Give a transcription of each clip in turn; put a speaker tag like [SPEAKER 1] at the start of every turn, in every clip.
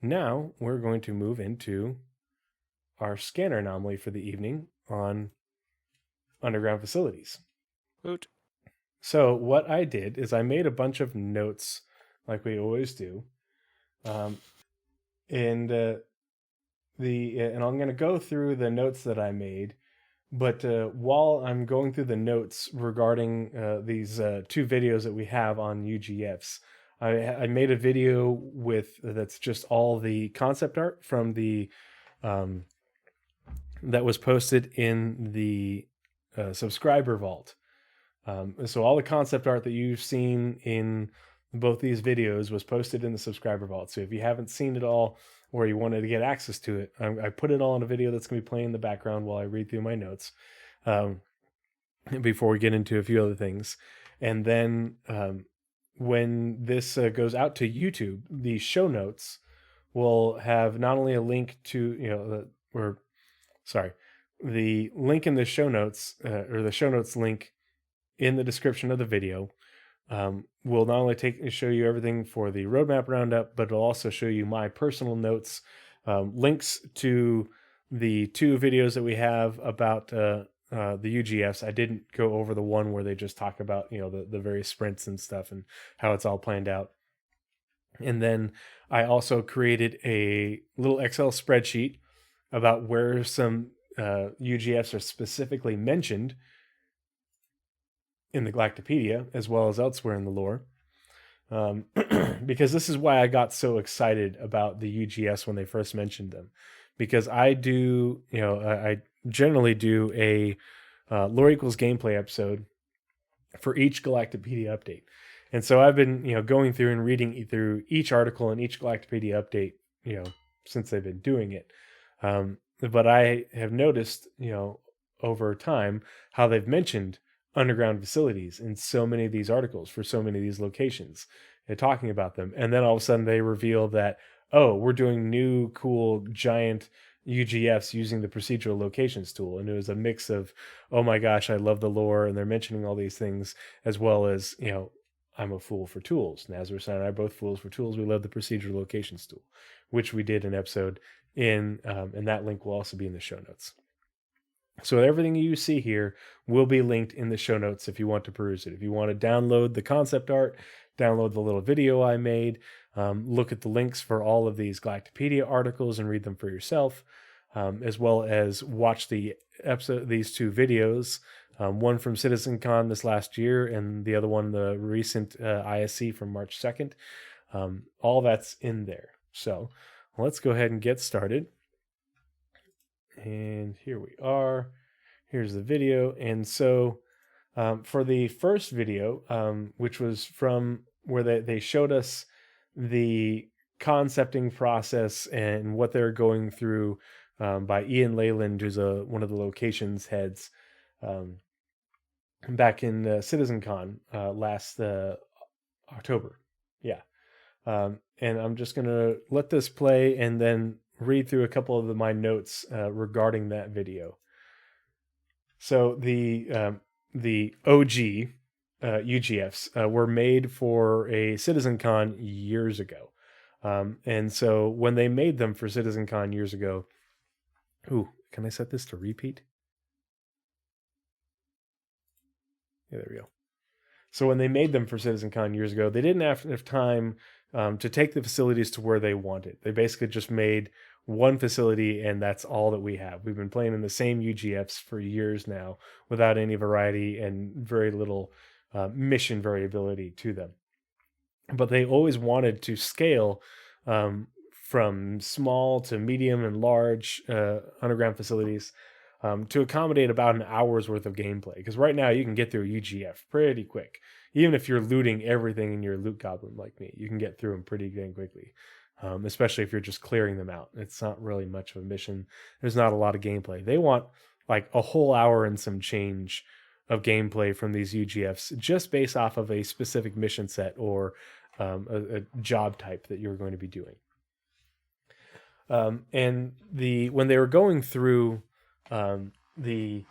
[SPEAKER 1] now we're going to move into our scanner anomaly for the evening on underground facilities.
[SPEAKER 2] Woot.
[SPEAKER 1] So what I did is I made a bunch of notes, like we always do, um, and and I'm going to go through the notes that I made. But while I'm going through the notes regarding these two videos that we have on UGFs, I made a video with that's just all the concept art from the um, that was posted in the subscriber vault. So all the concept art that you've seen in both these videos was posted in the subscriber vault. So if you haven't seen it all or you wanted to get access to it, I put it all in a video that's going to be playing in the background while I read through my notes um, before we get into a few other things. And then when this goes out to YouTube, the show notes will have not only a link to, the link in the show notes or the show notes link in the description of the video will not only show you everything for the roadmap roundup, but it'll also show you my personal notes, links to the two videos that we have about the UGFs. I didn't go over the one where they just talk about the various sprints and stuff and how it's all planned out. And then I also created a little Excel spreadsheet about where some UGFs are specifically mentioned in the Galactopedia as well as elsewhere in the lore. Because this is why I got so excited about the UGS when they first mentioned them. Because I generally do a lore equals gameplay episode for each Galactopedia update. And so I've been, going through and reading through each article and each Galactopedia update, since they've been doing it. But I have noticed, over time how they've mentioned underground facilities in so many of these articles for so many of these locations and talking about them. And then all of a sudden they reveal that, oh, we're doing new cool giant UGFs using the procedural locations tool. And it was a mix of, oh my gosh, I love the lore. And they're mentioning all these things as well as, I'm a fool for tools. Nazeris and I are both fools for tools. We love the procedural locations tool, which we did an episode in, and that link will also be in the show notes. So everything you see here will be linked in the show notes if you want to peruse it. If you want to download the concept art, download the little video I made, look at the links for all of these Galactopedia articles and read them for yourself, as well as watch these two videos, one from CitizenCon this last year and the other one, the recent ISC from March 2nd. All that's in there. So let's go ahead and get started. And here we are. Here's the video. And so for the first video, which was from where they showed us the concepting process and what they're going through by Ian Leyland, who's one of the locations heads, back in CitizenCon last October. Yeah. And I'm just going to let this play and then read through a couple of my notes regarding that video. So the OG UGFs were made for a CitizenCon years ago. And so when they made them for CitizenCon years ago, can I set this to repeat? Yeah, there we go. So when they made them for CitizenCon years ago, they didn't have enough time to take the facilities to where they wanted. They basically just made one facility, and that's all that we have. We've been playing in the same UGFs for years now without any variety and very little mission variability to them. But they always wanted to scale from small to medium and large underground facilities to accommodate about an hour's worth of gameplay. Because right now you can get through a UGF pretty quick. Even if you're looting everything in your loot goblin like me, you can get through them pretty dang quickly. Especially if you're just clearing them out. It's not really much of a mission. There's not a lot of gameplay. They want like a whole hour and some change of gameplay from these UGFs just based off of a specific mission set or a job type that you're going to be doing. And when they were going through the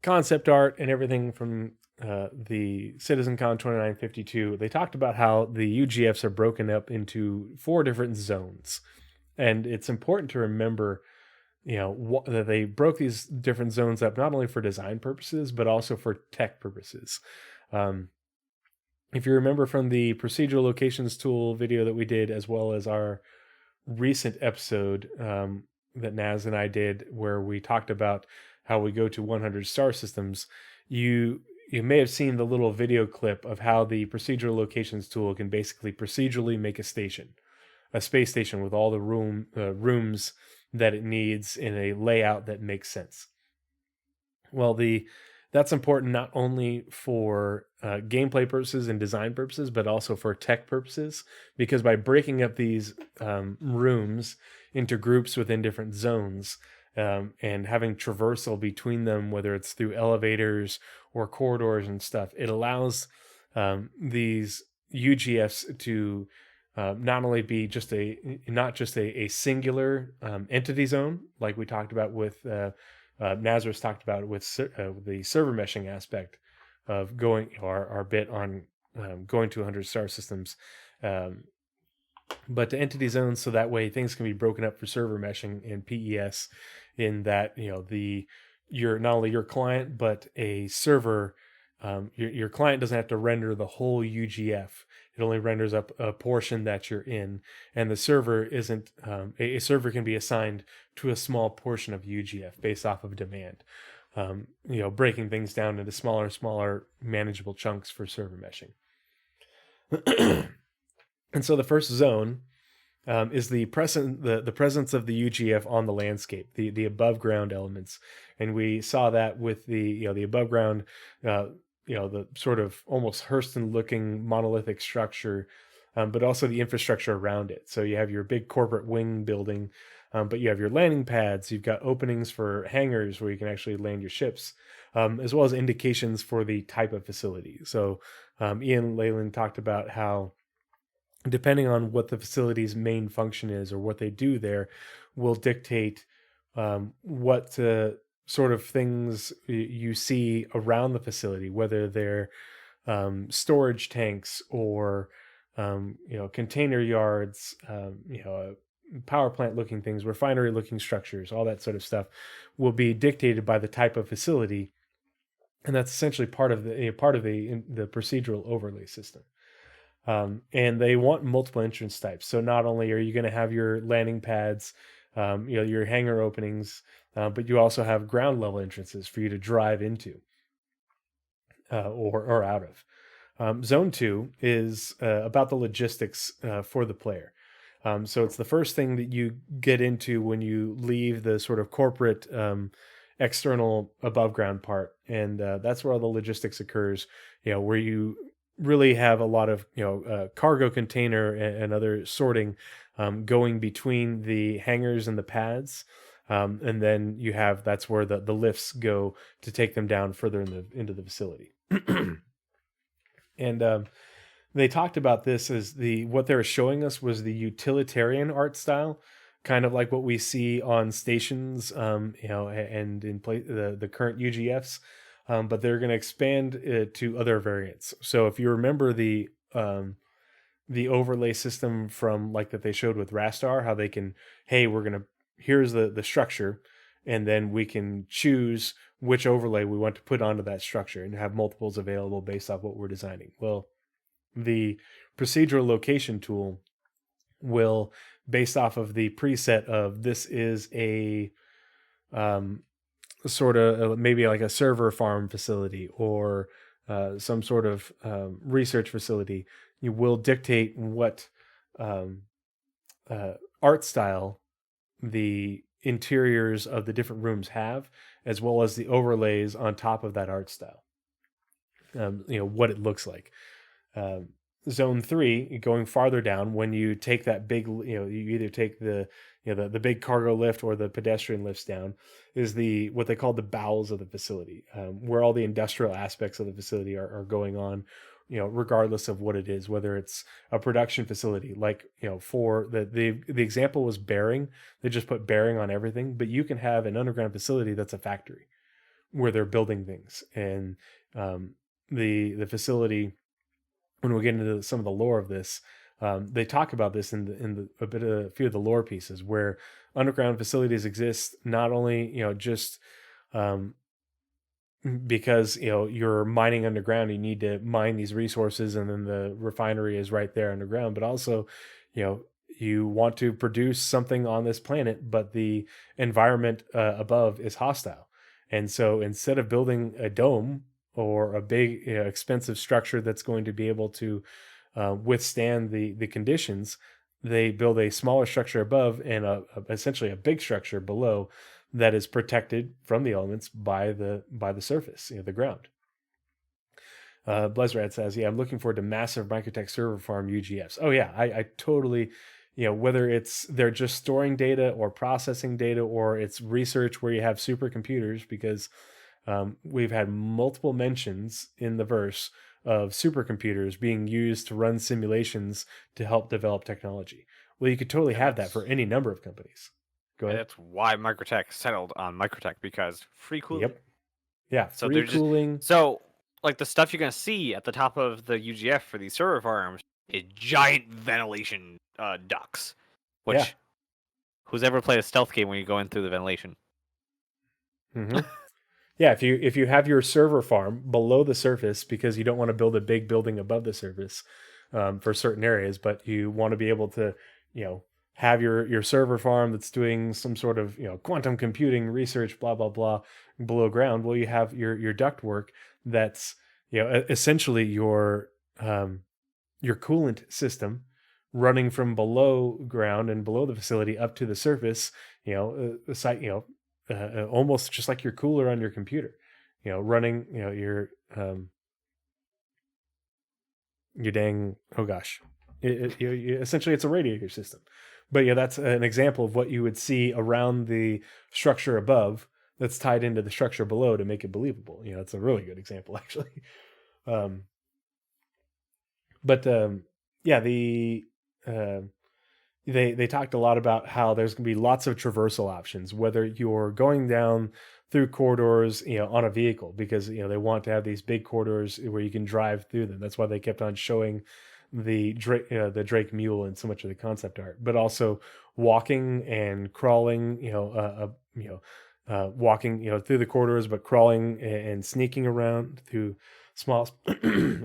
[SPEAKER 1] concept art and everything from the CitizenCon 2952, they talked about how the UGFs are broken up into 4 different zones. And it's important to remember, that they broke these different zones up not only for design purposes but also for tech purposes. Um, if you remember from the procedural locations tool video that we did, as well as our recent episode that Naz and I did, where we talked about how we go to 100 star systems, you you may have seen the little video clip of how the procedural locations tool can basically procedurally make a space station with all the rooms that it needs in a layout that makes sense. Well, the that's important not only for gameplay purposes and design purposes, but also for tech purposes, because by breaking up these rooms into groups within different zones, and having traversal between them, whether it's through elevators or corridors and stuff, it allows these UGFs to not only be not just a singular entity zone, like we talked about with Nazareth talked about with the server meshing aspect of going our bit on going to 100 star systems, um, but to entity zones, so that way things can be broken up for server meshing and PES, in that you're not only your client but a server. Your client doesn't have to render the whole UGF. It only renders up a portion that you're in, and the server isn't. A server can be assigned to a small portion of UGF based off of demand. Breaking things down into smaller, manageable chunks for server meshing. And so the first zone is the presence of the UGF on the landscape, the above ground elements, and we saw that with the above ground, the sort of almost Hurston looking monolithic structure, but also the infrastructure around it. So you have your big corporate wing building, but you have your landing pads. You've got openings for hangars where you can actually land your ships, as well as indications for the type of facility. So Ian Leyland talked about how, depending on what the facility's main function is or what they do there, will dictate what sort of things you see around the facility, whether they're storage tanks or container yards, power plant looking things, refinery looking structures, all that sort of stuff will be dictated by the type of facility, and that's essentially part of the procedural overlay system. And they want multiple entrance types. So not only are you going to have your landing pads, your hangar openings, but you also have ground level entrances for you to drive into or out of. Zone 2 is about the logistics for the player. So it's the first thing that you get into when you leave the sort of corporate external above ground part, and that's where all the logistics occurs. Where you really have a lot of cargo container and other sorting going between the hangars and the pads, and then that's where the lifts go to take them down further into the facility. And they talked about this as what they were showing us was the utilitarian art style, kind of like what we see on stations, and in the current UGFs. But they're going to expand it to other variants. So if you remember the overlay system from like that they showed with Rastar, how they can, hey, here's the structure, and then we can choose which overlay we want to put onto that structure and have multiples available based off what we're designing. Well, the procedural location tool will, based off of the preset of this is a sort of maybe like a server farm facility or some sort of research facility, you will dictate what art style the interiors of the different rooms have, as well as the overlays on top of that art style. What it looks like. Zone 3, going farther down, when you take that big, you either take the big cargo lift or the pedestrian lifts down, is what they call the bowels of the facility, where all the industrial aspects of the facility are going on, regardless of what it is, whether it's a production facility, like, for the example was bearing. They just put bearing on everything, but you can have an underground facility that's a factory where they're building things. And the facility, when we get into some of the lore of this, They talk about this in a few of the lore pieces where underground facilities exist not only just um, because you're mining underground, you need to mine these resources, and then the refinery is right there underground, but also you know you want to produce something on this planet, but the environment above is hostile. And so instead of building a dome or a big expensive structure that's going to be able to withstand the conditions, they build a smaller structure above and essentially a big structure below that is protected from the elements by the surface, the ground. Blezrad says, "Yeah, I'm looking forward to massive Microtech server farm UGFs." Oh yeah, I totally, whether it's they're just storing data or processing data, or it's research where you have supercomputers, because we've had multiple mentions in the verse of supercomputers being used to run simulations to help develop technology. Well, you could totally have that for any number of companies. Go ahead.
[SPEAKER 2] That's why Microtech settled on Microtech, because free cooling.
[SPEAKER 1] Yep. Yeah,
[SPEAKER 2] So
[SPEAKER 1] free
[SPEAKER 2] they're just
[SPEAKER 1] cooling.
[SPEAKER 2] so like the stuff you're gonna see at the top of the UGF for these server farms is giant ventilation ducts.
[SPEAKER 1] Yeah.
[SPEAKER 2] Which who's ever played a stealth game when you go in through the ventilation?
[SPEAKER 1] Mm-hmm. Yeah, if you have your server farm below the surface because you don't want to build a big building above the surface for certain areas, but you want to be able to, have your server farm that's doing some sort of quantum computing research, blah blah blah, below ground. Well, you have your duct work that's essentially your coolant system running from below ground and below the facility up to the surface. The site almost just like your cooler on your computer, running, your dang, oh gosh, essentially it's a radiator system. But yeah, that's an example of what you would see around the structure above that's tied into the structure below to make it believable. It's a really good example actually. um, but yeah, uh, they talked a lot about how there's going to be lots of traversal options, whether you're going down through corridors, on a vehicle, because they want to have these big corridors where you can drive through them. That's why they kept on showing the Drake mule in so much of the concept art, but also walking and crawling, walking, through the corridors, but crawling and sneaking around through small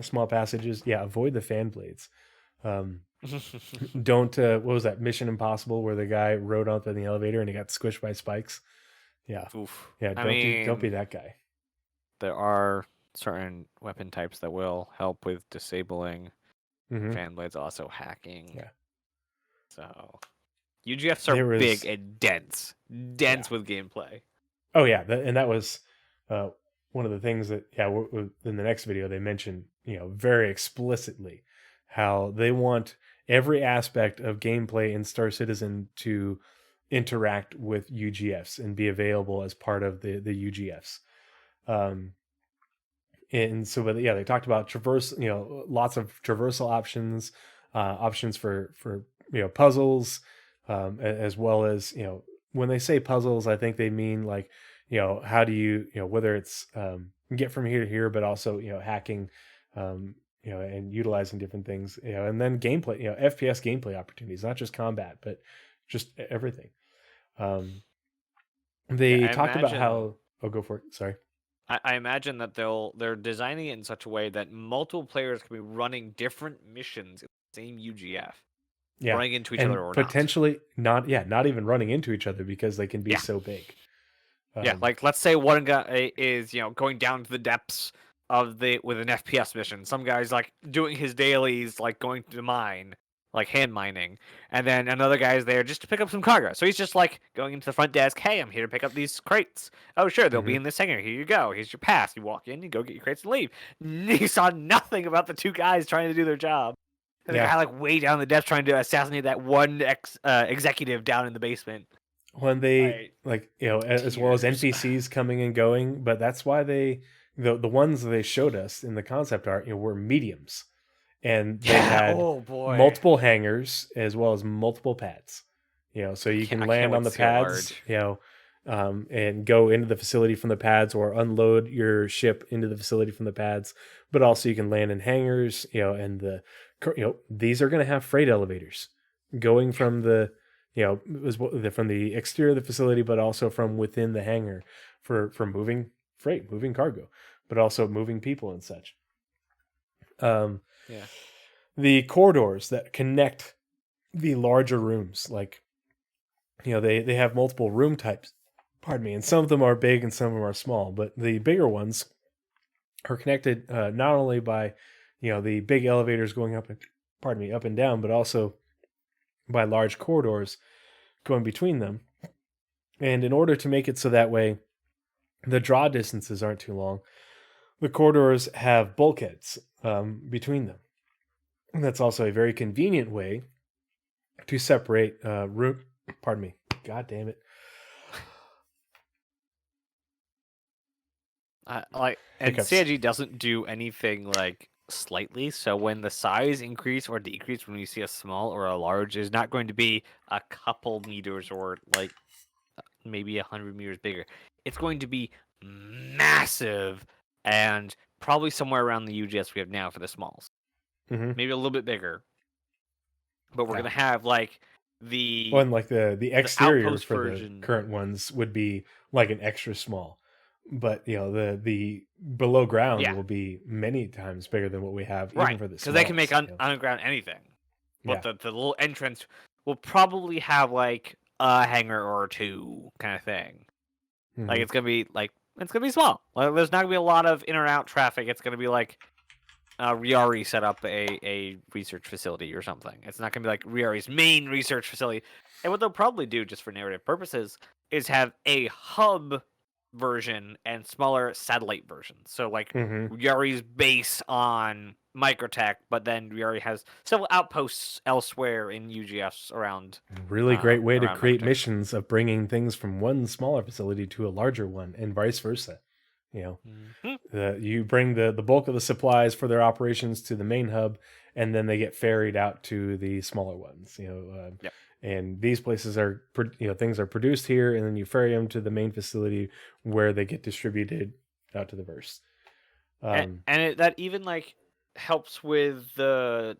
[SPEAKER 1] small passages. Yeah, avoid the fan blades. Um, don't what was that Mission Impossible where the guy rode onto the elevator and he got squished by spikes? Yeah.
[SPEAKER 2] Oof.
[SPEAKER 1] Yeah, don't be that guy.
[SPEAKER 2] There are certain weapon types that will help with disabling. Fan blades, also hacking.
[SPEAKER 1] Yeah.
[SPEAKER 2] So UGFs are big and dense with gameplay.
[SPEAKER 1] Oh yeah, and that was one of the things that in the next video they mentioned very explicitly how they want every aspect of gameplay in Star Citizen to interact with UGFs and be available as part of the UGFs. And so, but yeah, they talked about lots of traversal options, options for puzzles, as well as when they say puzzles, I think they mean like how do you whether it's get from here to here, but also hacking, and utilizing different things, and then gameplay, FPS gameplay opportunities, not just combat, but just everything. They talked about how. Oh, go for it. Sorry.
[SPEAKER 2] I imagine that they're designing it in such a way that multiple players can be running different missions in the same UGF, running into each other or
[SPEAKER 1] potentially not even running into each other because they can be so big.
[SPEAKER 2] Like let's say one guy is going down to the depths of with an FPS mission. Some guy's like doing his dailies, like going to mine, like hand mining, and then another guy's there just to pick up some cargo. So he's just like going into the front desk. Hey, I'm here to pick up these crates. Oh, sure, they'll be in this hangar. Here you go. Here's your pass. You walk in, you go get your crates and leave. You saw nothing about the two guys trying to do their job. And the guy like way down the depths trying to assassinate that one executive down in the basement.
[SPEAKER 1] When they as well as NPCs coming and going, but that's why the ones they showed us in the concept art were mediums, and they had multiple hangars as well as multiple pads, so you can land on the pads, and go into the facility from the pads, or unload your ship into the facility from the pads, but also you can land in hangars, and the these are going to have freight elevators going from the from the exterior of the facility, but also from within the hangar for moving freight, moving cargo, but also moving people and such.
[SPEAKER 2] Yeah.
[SPEAKER 1] The corridors that connect the larger rooms, like they have multiple room types. Pardon me, and some of them are big and some of them are small, but the bigger ones are connected not only by the big elevators going up and down, but also by large corridors going between them. And in order to make it so that way the draw distances aren't too long, the corridors have bulkheads between them. And that's also a very convenient way to separate room. Pardon me. God damn it.
[SPEAKER 2] And CIG doesn't do anything like slightly. So when the size increase or decrease when you see a small or a large is not going to be a couple meters or like maybe 100 meters bigger. It's going to be massive and probably somewhere around the UGS we have now for the smalls.
[SPEAKER 1] Mm-hmm.
[SPEAKER 2] Maybe a little bit bigger. But we're gonna have like the
[SPEAKER 1] like the exterior
[SPEAKER 2] outpost
[SPEAKER 1] for
[SPEAKER 2] version.
[SPEAKER 1] The current ones would be like an extra small. But the below ground will be many times bigger than what we have, even for the
[SPEAKER 2] because they can make underground anything. But the little entrance will probably have like a hangar or two kind of thing. Mm-hmm. Like it's gonna be small. Like, there's not gonna be a lot of in or out traffic. It's gonna be like Riari set up a research facility or something. It's not gonna be like Riari's main research facility. And what they'll probably do, just for narrative purposes, is have a hub version and smaller satellite versions. So like Riari's base on Microtech, but then Riari has several outposts elsewhere in UGFs around.
[SPEAKER 1] Really great way to create missions of bringing things from one smaller facility to a larger one, and vice versa. You bring the bulk of the supplies for their operations to the main hub, and then they get ferried out to the smaller ones. And these places are things are produced here, and then you ferry them to the main facility where they get distributed out to the verse.
[SPEAKER 2] That even like helps with the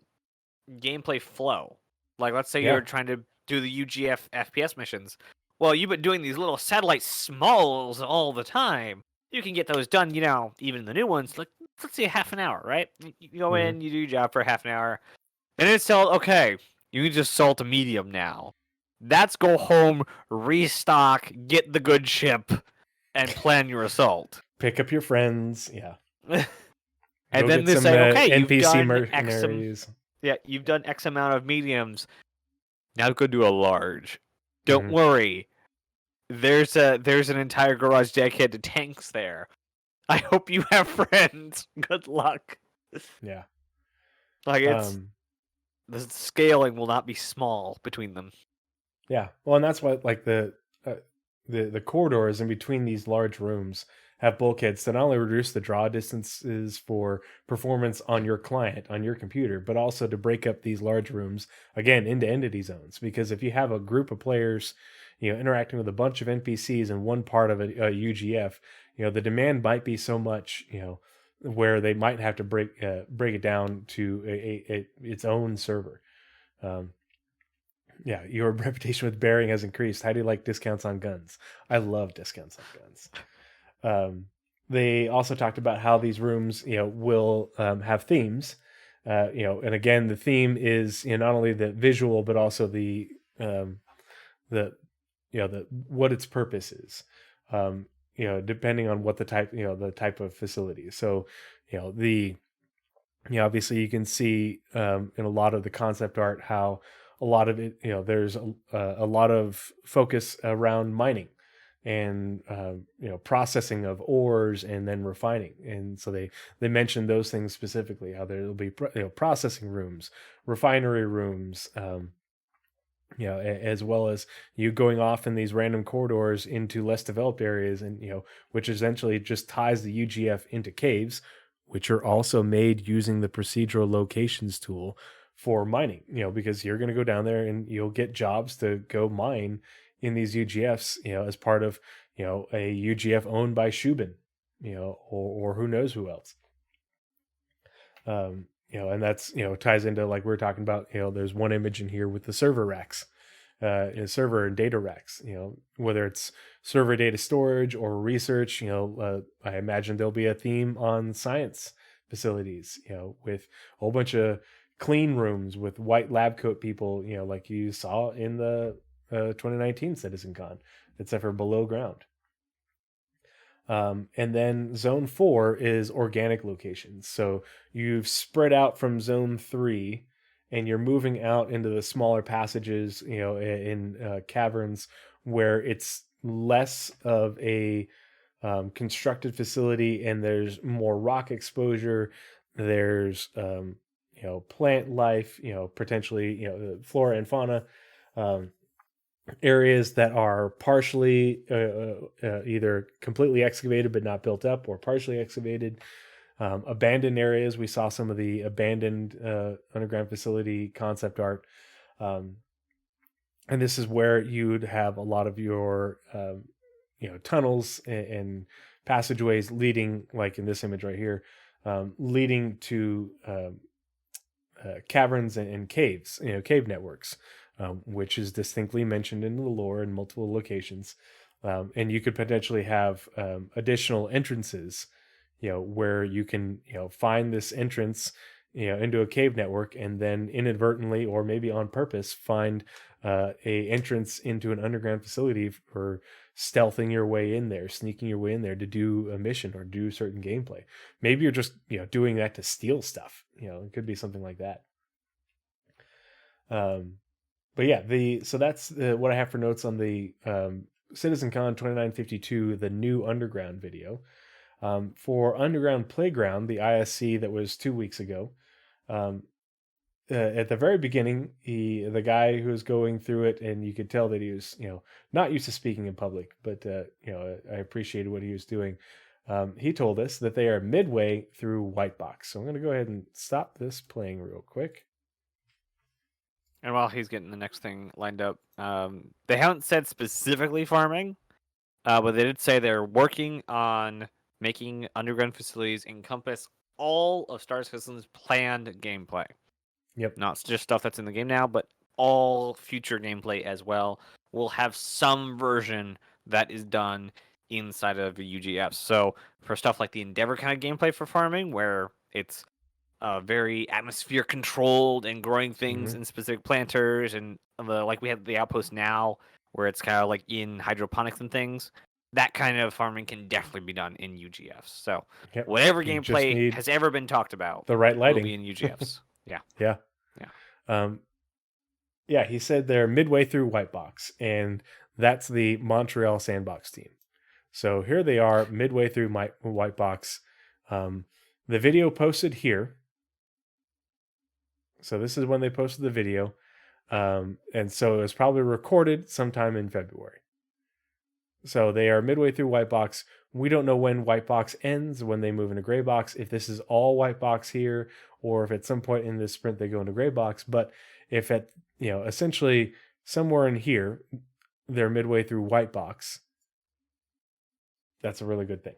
[SPEAKER 2] gameplay flow. Like, let's say you're trying to do the UGF FPS missions. Well, you've been doing these little satellite smalls all the time. You can get those done, even the new ones, like, let's say half an hour, right? You go in, you do your job for half an hour, and it's sold, okay, you can just salt a medium now. That's go home, restock, get the good ship, and plan your assault.
[SPEAKER 1] Pick up your friends,
[SPEAKER 2] And then they say, okay, you've done mercenaries. You've done X amount of mediums. Now go do a large. Don't worry. There's an entire garage dedicated to tanks there. I hope you have friends. Good luck.
[SPEAKER 1] Yeah.
[SPEAKER 2] Like the scaling will not be small between them.
[SPEAKER 1] Yeah. Well, and that's why like the corridors in between these large rooms have bulkheads that not only reduce the draw distances for performance on your client, on your computer, but also to break up these large rooms, again, into entity zones. Because if you have a group of players, interacting with a bunch of NPCs in one part of a UGF, the demand might be so much, where they might have to break it down to its own server. Your reputation with Bearing has increased. How do you like discounts on guns? I love discounts on guns. They also talked about how these rooms, will have themes. And again, the theme is not only the visual, but also the what its purpose is. Depending on what the type of facility. So, obviously you can see in a lot of the concept art how a lot of it, there's a lot of focus around mining and processing of ores and then refining. And so they mentioned those things specifically, how there'll be processing rooms, refinery rooms, as well as you going off in these random corridors into less developed areas, and which essentially just ties the UGF into caves, which are also made using the procedural locations tool for mining, because you're going to go down there and you'll get jobs to go mine in these UGFs, as part of, a UGF owned by Shubin, or who knows who else. and that's ties into like we are talking about. There's one image in here with the server racks, server and data racks. Whether it's server data storage or research. I imagine there'll be a theme on science facilities. With a whole bunch of clean rooms with white lab coat people. Like you saw in the 2019 CitizenCon, except for below ground. And then zone 4 is organic locations. So you've spread out from zone 3 and you're moving out into the smaller passages, in caverns where it's less of a constructed facility and there's more rock exposure. There's, plant life, potentially, flora and fauna. Areas that are partially either completely excavated but not built up, or partially excavated. Abandoned areas. We saw some of the abandoned underground facility concept art, and this is where you'd have a lot of your tunnels and passageways leading, like in this image right here, leading to caverns and caves, cave networks. Which is distinctly mentioned in the lore in multiple locations. And you could potentially have additional entrances, where you can, find this entrance, into a cave network and then inadvertently or maybe on purpose find a entrance into an underground facility for stealthing your way in there, sneaking your way in there to do a mission or do certain gameplay. Maybe you're just, doing that to steal stuff. It could be something like that. But yeah, so that's what I have for notes on the CitizenCon 2952, the new Underground video. For Underground Playground, the ISC that was 2 weeks ago, at the very beginning, the guy who was going through it, and you could tell that he was, not used to speaking in public, but I appreciated what he was doing. He told us that they are midway through White Box. So I'm going to go ahead and stop this playing real quick.
[SPEAKER 2] And while he's getting the next thing lined up, they haven't said specifically farming, but they did say they're working on making underground facilities encompass all of Star Citizen's planned gameplay.
[SPEAKER 1] Yep.
[SPEAKER 2] Not just stuff that's in the game now, but all future gameplay as well will have some version that is done inside of the UGF. So for stuff like the Endeavor kind of gameplay for farming, where it's very atmosphere controlled and growing things in specific planters, and like we have the Outpost now, where it's kind of like in hydroponics and things. That kind of farming can definitely be done in UGFs. So whatever gameplay has ever been talked about,
[SPEAKER 1] the right lighting
[SPEAKER 2] will be in UGFs. Yeah.
[SPEAKER 1] Yeah. He said they're midway through White Box, and that's the Montreal Sandbox team. So here they are, midway through White Box. The video posted here. So this is when they posted the video. And so it was probably recorded sometime in February. So they are midway through White Box. We don't know when White Box ends, when they move into Gray Box, if this is all White Box here, or if at some point in this sprint they go into Gray Box. But if at, essentially somewhere in here, they're midway through White Box, that's a really good thing.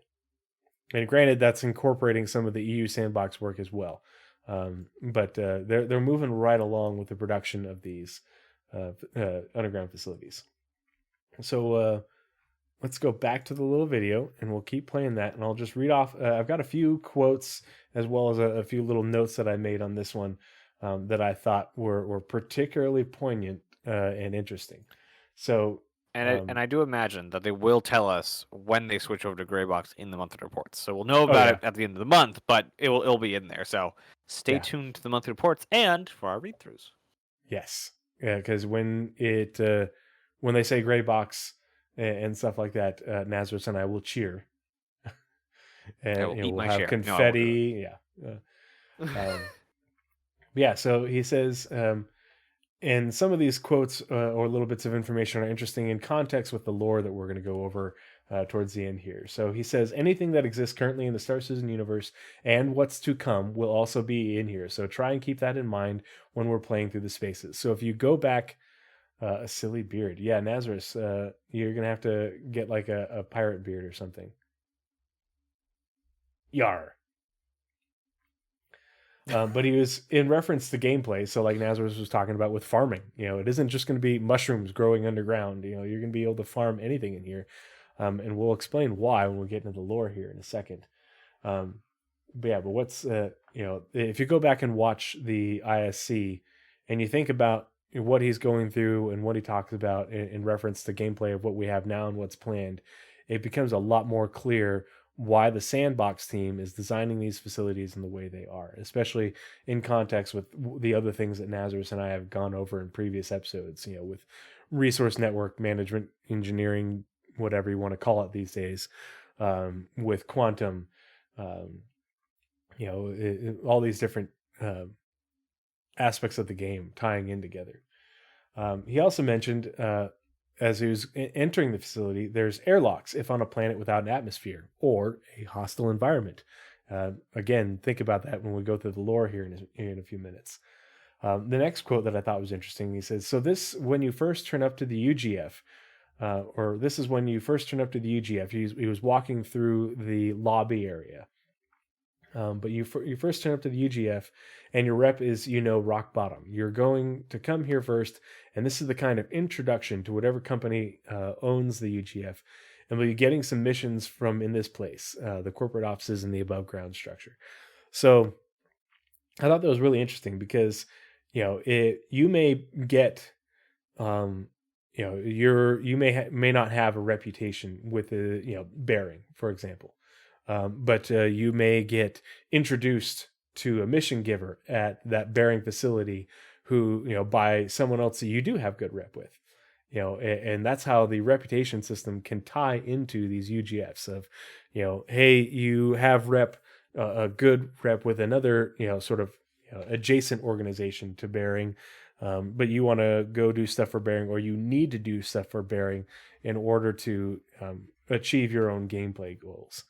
[SPEAKER 1] And granted, that's incorporating some of the EU sandbox work as well. But they're moving right along with the production of these underground facilities. So let's go back to the little video, and we'll keep playing that. And I'll just read off. I've got a few quotes as well as a few little notes that I made on this one that I thought were particularly poignant and interesting. So.
[SPEAKER 2] And I do imagine that they will tell us when they switch over to Gray Box in the monthly reports. So we'll know about it at the end of the month, but it'll be in there. So stay tuned to the monthly reports and for our read-throughs.
[SPEAKER 1] Yes. Yeah, because when they say Gray Box and stuff like that, Nazeris and I will cheer. And we'll have confetti. Yeah. So he says, and some of these quotes or little bits of information are interesting in context with the lore that we're going to go over towards the end here. So he says, anything that exists currently in the Star Citizen universe and what's to come will also be in here. So try and keep that in mind when we're playing through the spaces. So if you go back, a silly beard. Yeah, Nazeris, you're going to have to get like a pirate beard or something. Yar. But he was in reference to gameplay. So like Nazeris was talking about with farming, it isn't just going to be mushrooms growing underground. You're going to be able to farm anything in here. And we'll explain why when we get into the lore here in a second. But what's, if you go back and watch the ISC and you think about what he's going through and what he talks about in reference to gameplay of what we have now and what's planned, it becomes a lot more clear why the sandbox team is designing these facilities in the way they are, especially in context with the other things that Nazeris and I have gone over in previous episodes, with resource network management, engineering, whatever you want to call it these days, with quantum, all these different aspects of the game tying in together. He also mentioned, as he was entering the facility, there's airlocks if on a planet without an atmosphere or a hostile environment. Again, think about that when we go through the lore here in a few minutes. The next quote that I thought was interesting, he says, "So this, when you first turn up to the UGF, or this is when you first turn up to the UGF." He was walking through the lobby area. But you first turn up to the UGF, and your rep is, rock bottom. You're going to come here first, and this is the kind of introduction to whatever company owns the UGF, and we'll be getting some missions from in this place, the corporate offices and the above ground structure. So I thought that was really interesting because, you may get, you may not have a reputation with the, bearing, for example. But you may get introduced to a mission giver at that bearing facility who, by someone else that you do have good rep with, and that's how the reputation system can tie into these UGFs of, hey, you have a good rep with another, sort of adjacent organization to bearing, but you want to go do stuff for bearing, or you need to do stuff for bearing in order to achieve your own gameplay goals.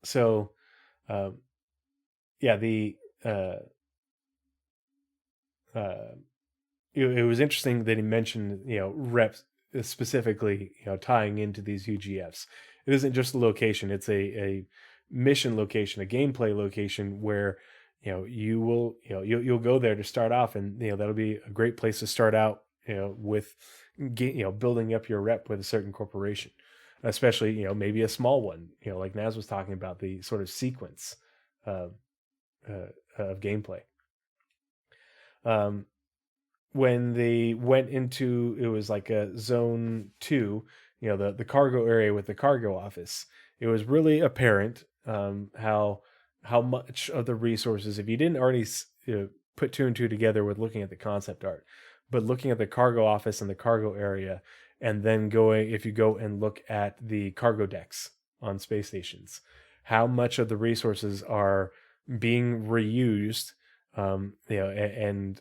[SPEAKER 1] So, yeah, it was interesting that he mentioned, reps specifically, tying into these UGFs. It isn't just a location; it's a mission location, a gameplay location where, you'll go there to start off, and that'll be a great place to start out, with, building up your rep with a certain corporation. Especially, maybe a small one, like Naz was talking about, the sort of sequence of gameplay. When they went into, it was like a zone 2, the cargo area with the cargo office, it was really apparent how much of the resources, if you didn't already put 2 and 2 together with looking at the concept art, but looking at the cargo office and the cargo area, and then if you go and look at the cargo decks on space stations, how much of the resources are being reused, and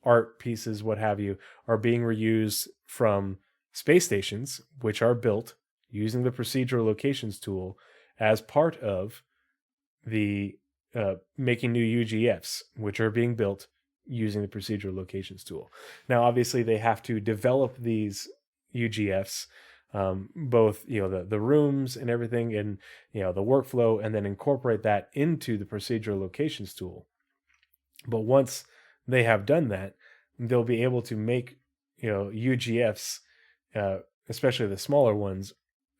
[SPEAKER 1] art pieces, what have you, are being reused from space stations, which are built using the procedural locations tool as part of the making new UGFs, which are being built using the procedural locations tool. Now, obviously, they have to develop these UGFs, both the rooms and everything, and the workflow, and then incorporate that into the procedural locations tool. But once they have done that, they'll be able to make UGFs, especially the smaller ones,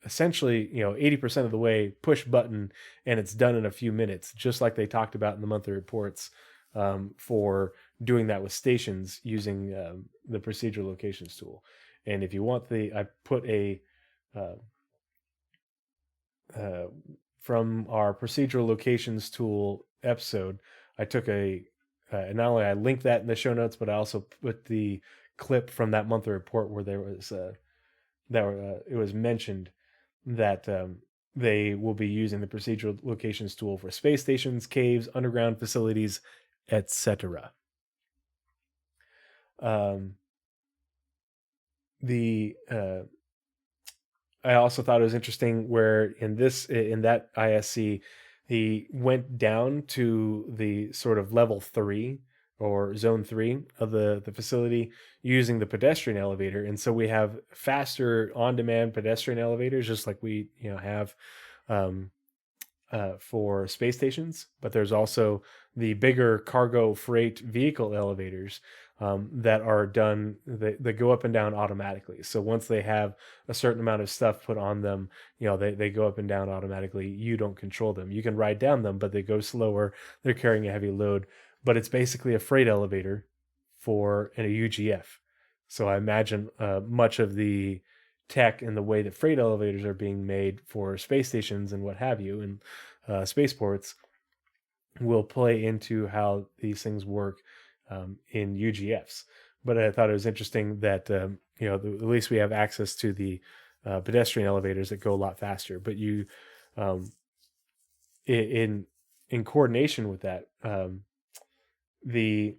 [SPEAKER 1] essentially 80% of the way, push button, and it's done in a few minutes, just like they talked about in the monthly reports, for doing that with stations using the procedural locations tool. And if you want I put a from our procedural locations tool episode, I took not only I linked that in the show notes, but I also put the clip from that monthly report where there was it was mentioned that they will be using the procedural locations tool for space stations, caves, underground facilities, etc. I also thought it was interesting where in that ISC, he went down to the sort of level 3 or zone 3 of the facility using the pedestrian elevator. And so we have faster on-demand pedestrian elevators, just like we have for space stations, but there's also the bigger cargo freight vehicle elevators that are done, they go up and down automatically. So once they have a certain amount of stuff put on them, they go up and down automatically. You don't control them. You can ride down them, but they go slower. They're carrying a heavy load, but it's basically a freight elevator for a UGF. So I imagine much of the tech and the way that freight elevators are being made for space stations and what have you, and spaceports will play into how these things work in UGFs. But I thought it was interesting that at least we have access to the pedestrian elevators that go a lot faster. But you, in coordination with that, the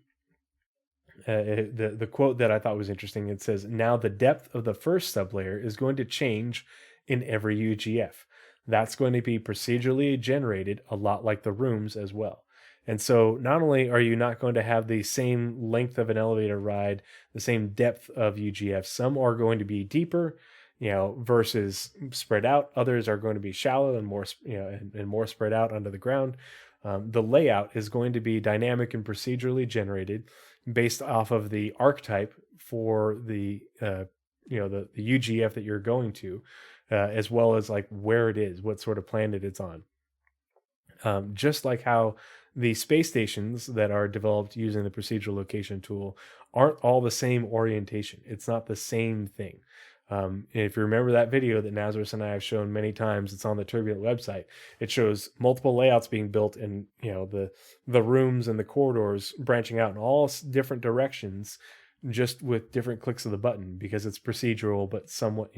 [SPEAKER 1] the quote that I thought was interesting. It says, "Now the depth of the first sublayer is going to change in every UGF. That's going to be procedurally generated, a lot like the rooms as well." And so not only are you not going to have the same length of an elevator ride, the same depth of UGF, some are going to be deeper, versus spread out. Others are going to be shallow and more, and more spread out under the ground. The layout is going to be dynamic and procedurally generated based off of the archetype for the the UGF that you're going to, as well as like where it is, what sort of planet it's on. Just like how the space stations that are developed using the procedural location tool aren't all the same orientation. It's not the same thing. If you remember that video that Nazeris and I have shown many times, it's on the Turbulent website. It shows multiple layouts being built, and the rooms and the corridors branching out in all different directions, just with different clicks of the button, because it's procedural, but somewhat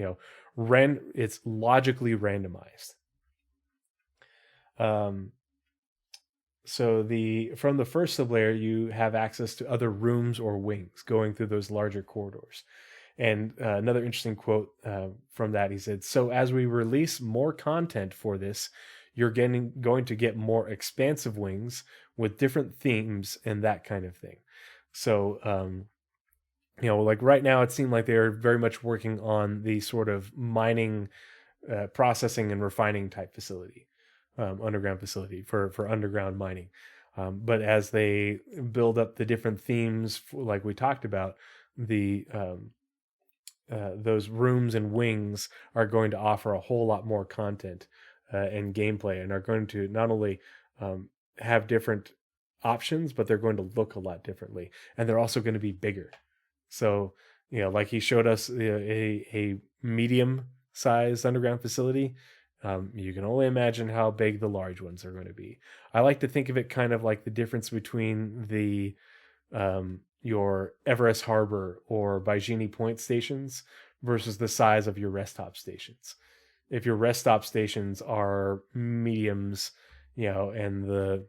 [SPEAKER 1] it's logically randomized. So from the first sublayer, you have access to other rooms or wings going through those larger corridors. And another interesting quote from that, he said, "So as we release more content for this, you're going to get more expansive wings with different themes and that kind of thing." So, like right now, it seemed like they are very much working on the sort of mining, processing, and refining type facility, underground facility for underground mining. But as they build up the different themes, like we talked about, the those rooms and wings are going to offer a whole lot more content and gameplay, and are going to not only have different options, but they're going to look a lot differently, and they're also going to be bigger. So, like he showed us a medium sized underground facility. You can only imagine how big the large ones are going to be. I like to think of it kind of like the difference between the your Everest Harbor or Baijini Point stations versus the size of your rest stop stations. If your rest stop stations are mediums, and the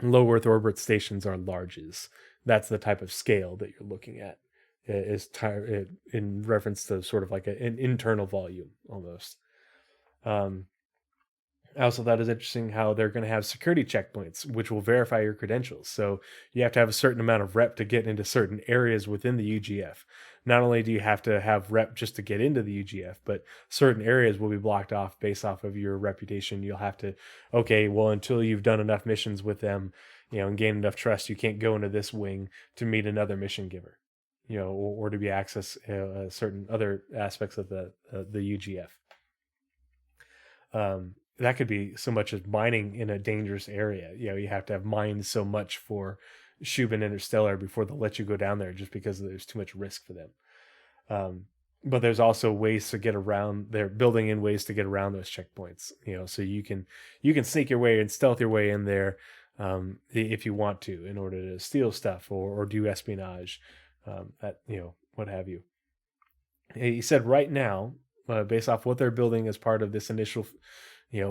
[SPEAKER 1] low Earth orbit stations are larges, that's the type of scale that you're looking at. In reference to sort of like an internal volume almost. I also thought it was interesting how they're going to have security checkpoints, which will verify your credentials. So you have to have a certain amount of rep to get into certain areas within the UGF. Not only do you have to have rep just to get into the UGF, but certain areas will be blocked off based off of your reputation. You'll have to, okay, well, until you've done enough missions with them, and gain enough trust, you can't go into this wing to meet another mission giver, or to be access certain other aspects of the UGF. That could be so much as mining in a dangerous area. You have to have mined so much for Shubin Interstellar before they'll let you go down there, just because there's too much risk for them. But there's also ways to get around. They're building in ways to get around those checkpoints. So you can sneak your way and stealth your way in there if you want to, in order to steal stuff or do espionage, what have you. He said right now, based off what they're building as part of this initial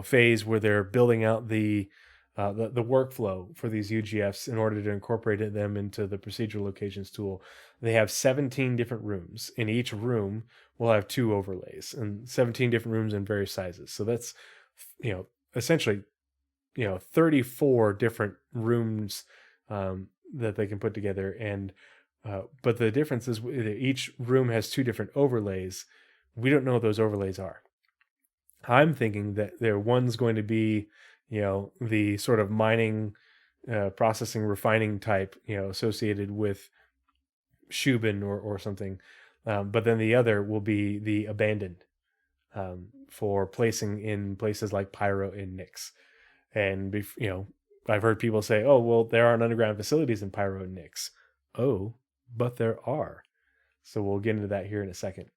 [SPEAKER 1] phase where they're building out the workflow for these UGFs in order to incorporate them into the procedural locations tool, they have 17 different rooms. In each room will have 2 overlays, and 17 different rooms in various sizes. So that's essentially 34 different rooms that they can put together. And but the difference is each room has 2 different overlays. We don't know what those overlays are. I'm thinking that one's going to be the sort of mining, processing, refining type, associated with Shubin or something. But then the other will be the abandoned, for placing in places like Pyro and Nyx. And, I've heard people say, oh, well, there aren't underground facilities in Pyro and Nyx. Oh, but there are. So we'll get into that here in a second.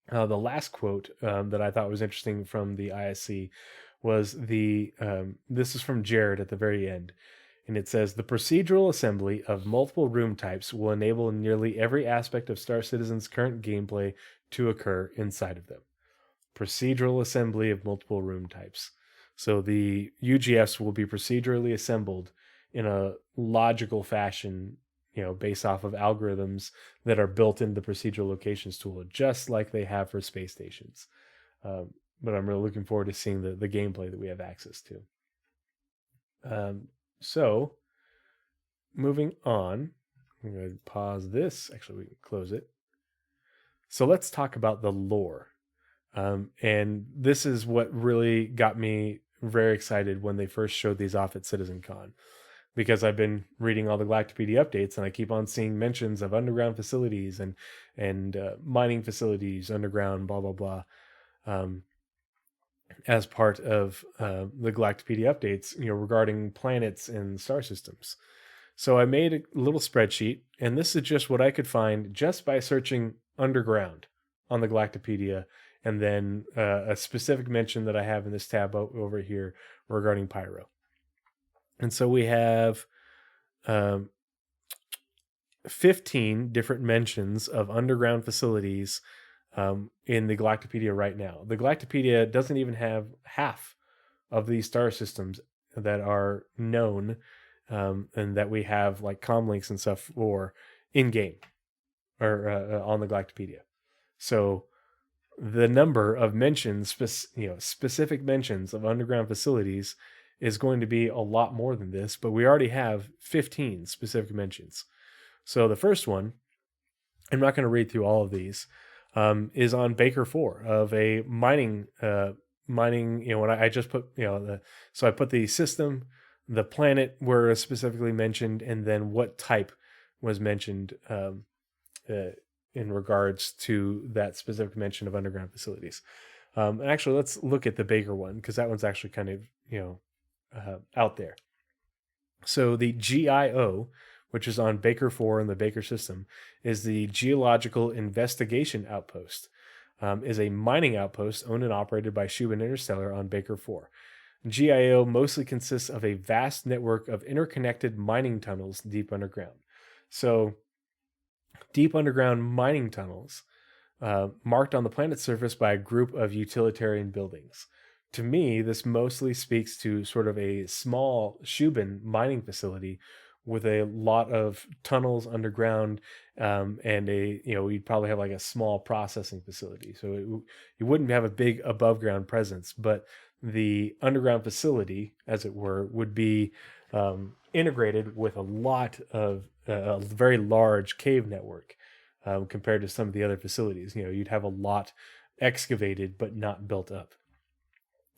[SPEAKER 1] The last quote that I thought was interesting from the ISC was this is from Jared at the very end. And it says, the procedural assembly of multiple room types will enable nearly every aspect of Star Citizen's current gameplay to occur inside of them. Procedural assembly of multiple room types. So the UGFs will be procedurally assembled in a logical fashion, based off of algorithms that are built into the procedural locations tool, just like they have for space stations. But I'm really looking forward to seeing the gameplay that we have access to. So, moving on, I'm going to pause this. Actually, we can close it. So let's talk about the lore. And this is what really got me very excited when they first showed these off at CitizenCon, because I've been reading all the Galactopedia updates and I keep on seeing mentions of underground facilities and mining facilities underground, blah, blah, blah, as part of the Galactopedia updates, regarding planets and star systems. So I made a little spreadsheet, and this is just what I could find just by searching underground on the Galactopedia, and then a specific mention that I have in this tab over here regarding Pyro. And so we have 15 different mentions of underground facilities in the Galactopedia right now. The Galactopedia doesn't even have half of these star systems that are known, and that we have like comlinks and stuff for in game or on the Galactopedia. So the number of mentions, specific mentions of underground facilities is going to be a lot more than this, but we already have 15 specific mentions. So the first one, I'm not going to read through all of these, is on Baker 4 of a mining, when I just put, so I put the system, the planet were specifically mentioned, and then what type was mentioned in regards to that specific mention of underground facilities. And actually, let's look at the Baker one, because that one's actually kind of, out there. So the GIO, which is on Baker 4 in the Baker system, is the Geological Investigation Outpost, is a mining outpost owned and operated by Shubin Interstellar on Baker 4. GIO mostly consists of a vast network of interconnected mining tunnels deep underground. So, deep underground mining tunnels marked on the planet's surface by a group of utilitarian buildings. To me, this mostly speaks to sort of a small Shubin mining facility with a lot of tunnels underground, and we'd probably have like a small processing facility. So you wouldn't have a big above ground presence, but the underground facility, as it were, would be integrated with a lot of a very large cave network, compared to some of the other facilities. You'd have a lot excavated but not built up.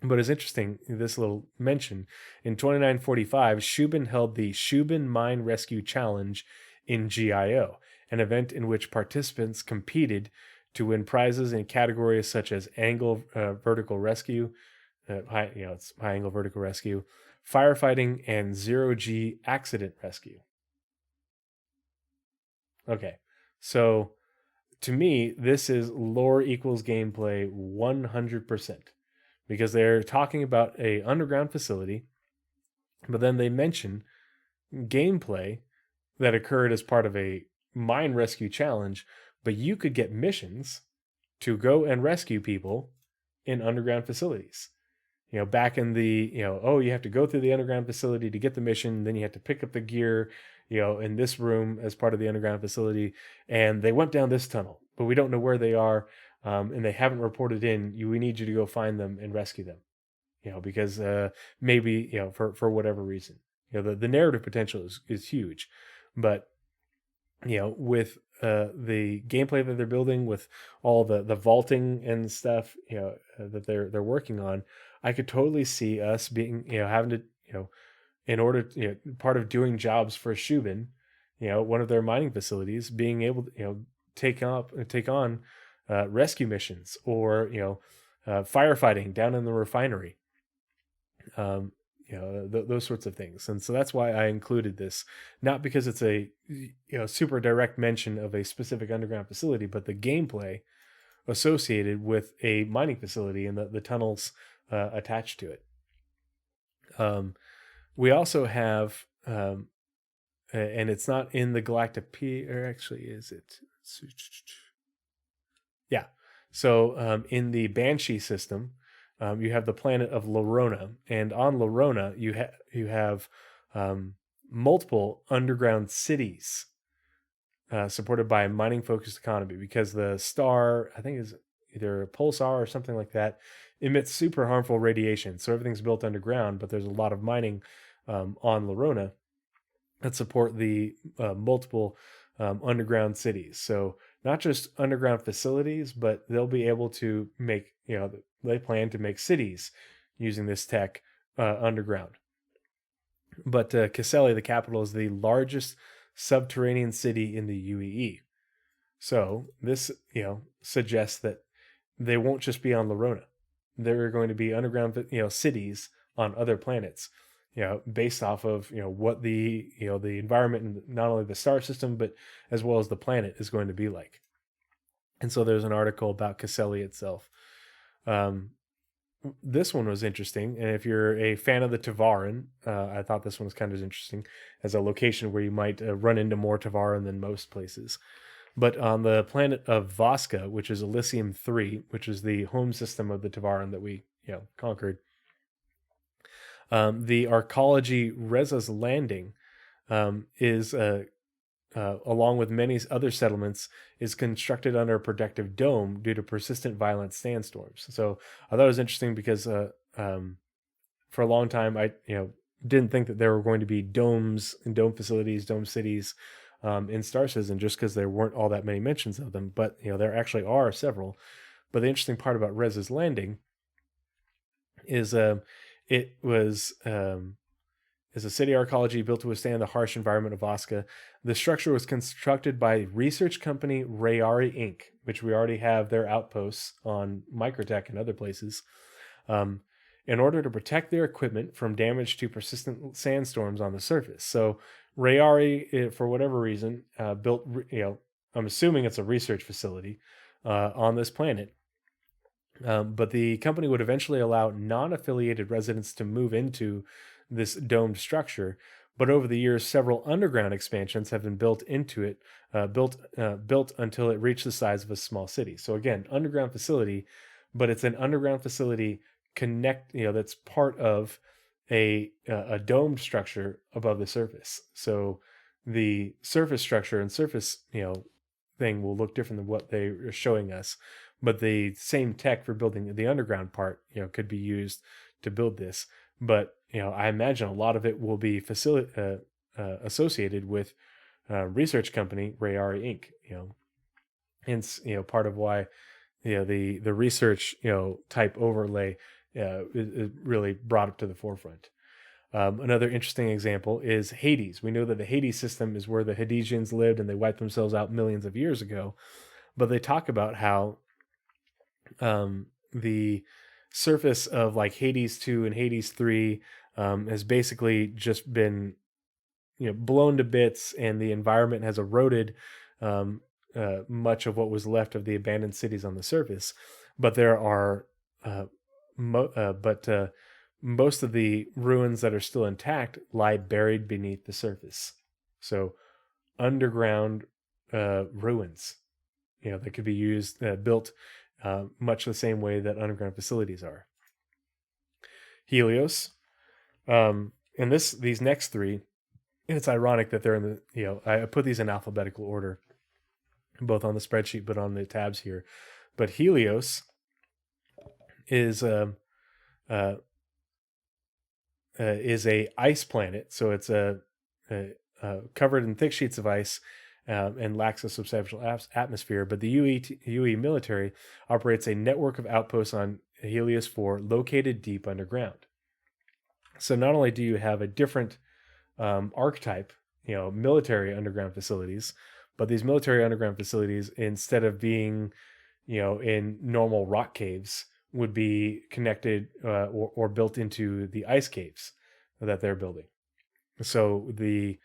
[SPEAKER 1] But it's interesting, this little mention, in 2945, Shubin held the Shubin Mine Rescue Challenge in GIO, an event in which participants competed to win prizes in categories such as angle vertical rescue, it's high angle vertical rescue, firefighting, and zero-G accident rescue. Okay, so to me, this is lore equals gameplay 100%. Because they're talking about a underground facility, but then they mention gameplay that occurred as part of a mine rescue challenge, but you could get missions to go and rescue people in underground facilities. Back in the, you have to go through the underground facility to get the mission, then you have to pick up the gear, in this room as part of the underground facility, and they went down this tunnel, but we don't know where they are. And they haven't reported in, we need you to go find them and rescue them, because maybe, for whatever reason, the narrative potential is huge, but, with the gameplay that they're building, with all the vaulting and stuff, that they're working on, I could totally see us being, having to, in order to, part of doing jobs for Shubin, one of their mining facilities, being able to, take on rescue missions, or firefighting down in the refinery, those sorts of things. And so that's why I included this, not because it's a super direct mention of a specific underground facility, but the gameplay associated with a mining facility and the tunnels attached to it. We also have, and it's not in the Galactic P, or actually, is it? Yeah. So in the Banshee system, you have the planet of Lorona, and on Lorona, you have multiple underground cities supported by a mining focused economy, because the star, I think, is either a pulsar or something like that, emits super harmful radiation. So everything's built underground, but there's a lot of mining on Lorona that support the multiple underground cities. So not just underground facilities, but they'll be able to make, they plan to make cities using this tech underground. But Caselli, the capital, is the largest subterranean city in the UEE. So this, suggests that they won't just be on Lorona. There are going to be underground, cities on other planets, based off of, what the, the environment and not only the star system, but as well as the planet is going to be like. And so there's an article about Caselli itself. This one was interesting, and if you're a fan of the Tavaran, I thought this one was kind of interesting as a location where you might run into more Tavaran than most places. But on the planet of Voska, which is Elysium 3, which is the home system of the Tavaran that we conquered, the arcology Reza's Landing is along with many other settlements, is constructed under a protective dome due to persistent violent sandstorms. So I thought it was interesting because for a long time I didn't think that there were going to be domes and dome facilities, dome cities in Star Citizen, just because there weren't all that many mentions of them. But there actually are several. But the interesting part about Reza's Landing is it was is a city arcology built to withstand the harsh environment of Voska. The structure was constructed by research company Rayari Inc., which we already have their outposts on Microtech and other places, in order to protect their equipment from damage to persistent sandstorms on the surface. So Rayari, for whatever reason, built, I'm assuming it's a research facility on this planet. But the company would eventually allow non-affiliated residents to move into this domed structure. But over the years, several underground expansions have been built into it, built until it reached the size of a small city. So again, underground facility, but it's an underground facility that's part of a domed structure above the surface. So the surface structure and surface thing will look different than what they are showing us, but the same tech for building the underground part could be used to build this. But I imagine a lot of it will be associated with research company Rayari Inc. Hence part of why the research type overlay is really brought up to the forefront. Another interesting example is Hades. We know that the Hades system is where the Hadesians lived and they wiped themselves out millions of years ago. But they talk about how the surface of like Hades 2 and Hades 3 has basically just been blown to bits, and the environment has eroded much of what was left of the abandoned cities on the surface. But there are most of the ruins that are still intact lie buried beneath the surface. So underground ruins that could be used, built much the same way that underground facilities are. Helios, and these next three, and it's ironic that they're in the I put these in alphabetical order, both on the spreadsheet but on the tabs here. But Helios is a ice planet, so it's covered in thick sheets of ice. And lacks a substantial atmosphere, but the UE military operates a network of outposts on Helios 4 located deep underground. So not only do you have a different archetype, military underground facilities, but these military underground facilities, instead of being, in normal rock caves, would be connected or built into the ice caves that they're building. So the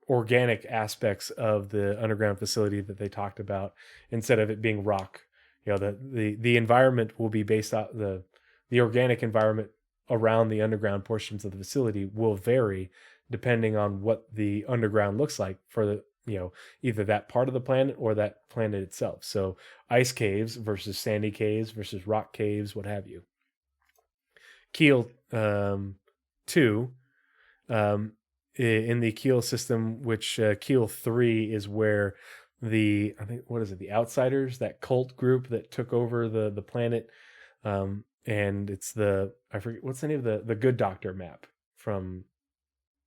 [SPEAKER 1] organic aspects of the underground facility that they talked about, instead of it being rock, the environment will be based out the organic environment around the underground portions of the facility will vary depending on what the underground looks like for the either that part of the planet or that planet itself. So ice caves versus sandy caves versus rock caves, what have you. Keel 2, in the Keel system, which Keel 3 is where the, I think, what is it, the Outsiders, that cult group that took over the planet, and it's I forget what's the name of the Good Doctor map from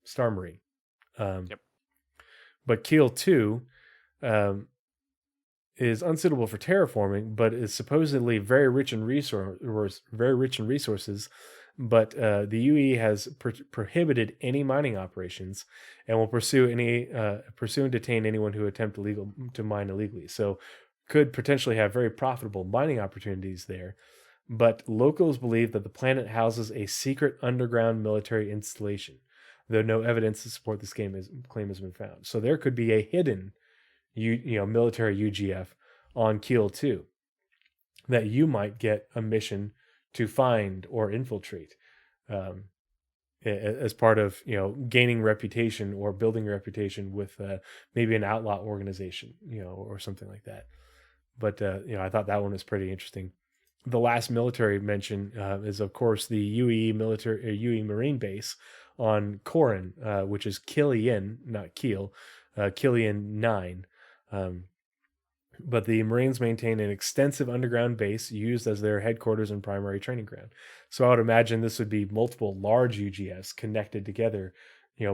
[SPEAKER 1] Star Marine.
[SPEAKER 2] Yep.
[SPEAKER 1] But Keel 2 is unsuitable for terraforming, but is supposedly very rich in resources. But the UE has prohibited any mining operations and will pursue and detain anyone who attempt to mine illegally. So could potentially have very profitable mining opportunities there. But locals believe that the planet houses a secret underground military installation, though no evidence to support this claim has been found. So there could be a hidden military UGF on Keel 2 that you might get a mission to find or infiltrate, as part of gaining reputation or building reputation with maybe an outlaw organization, or something like that. But I thought that one was pretty interesting. The last military mention is, of course, the UE Marine base on Corin, which is Killian, not Keel, Killian 9. But the Marines maintain an extensive underground base used as their headquarters and primary training ground. So I would imagine this would be multiple large UGFs connected together,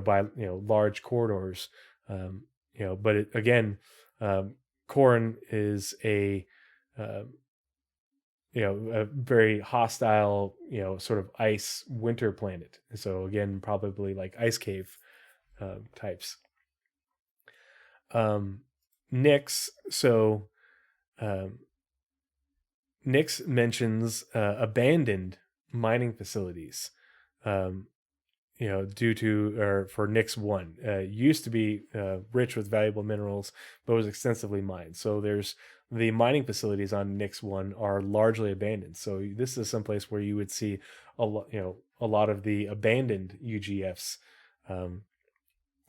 [SPEAKER 1] by large corridors. But again, Corin is a very hostile, sort of ice winter planet. So again, probably like ice cave types. Nyx. So Nyx mentions abandoned mining facilities, due to, or for Nyx 1, used to be rich with valuable minerals, but was extensively mined. So there's the mining facilities on Nyx 1 are largely abandoned. So this is someplace where you would see a lot of the abandoned UGFs,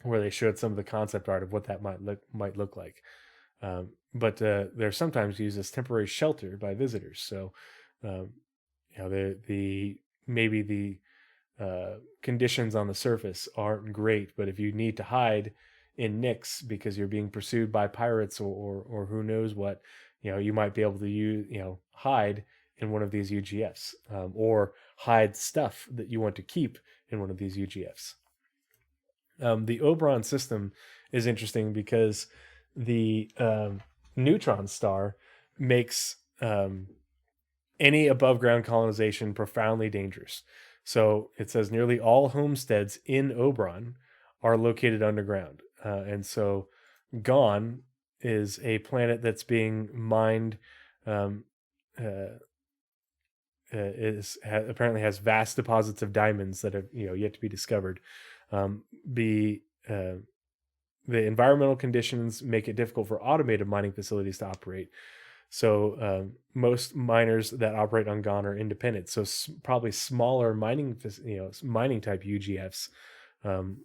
[SPEAKER 1] where they showed some of the concept art of what that might look like. But they're sometimes used as temporary shelter by visitors. So, maybe the conditions on the surface aren't great, but if you need to hide in Nyx because you're being pursued by pirates or who knows what, you might be able to hide in one of these UGFs, or hide stuff that you want to keep in one of these UGFs. The Oberon system is interesting because the neutron star makes any above ground colonization profoundly dangerous. So it says nearly all homesteads in Oberon are located underground. And so Gone is a planet that's being mined, apparently has vast deposits of diamonds that have yet to be discovered. The environmental conditions make it difficult for automated mining facilities to operate. So most miners that operate on Gone are independent. So probably smaller mining type UGFs on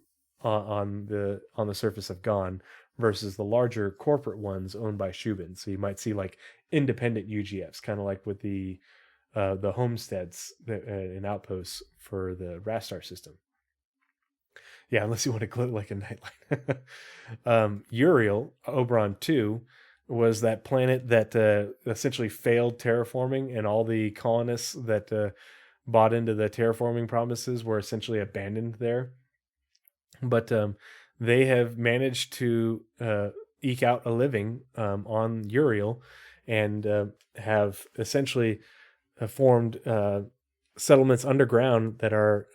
[SPEAKER 1] the surface of Gone versus the larger corporate ones owned by Shubin. So you might see like independent UGFs, kind of like with the homesteads and outposts for the Rastar system. Yeah, unless you want to gloat like a nightlight. Uriel, Oberon 2, was that planet that essentially failed terraforming, and all the colonists that bought into the terraforming promises were essentially abandoned there. But they have managed to eke out a living on Uriel, and have essentially formed settlements underground that are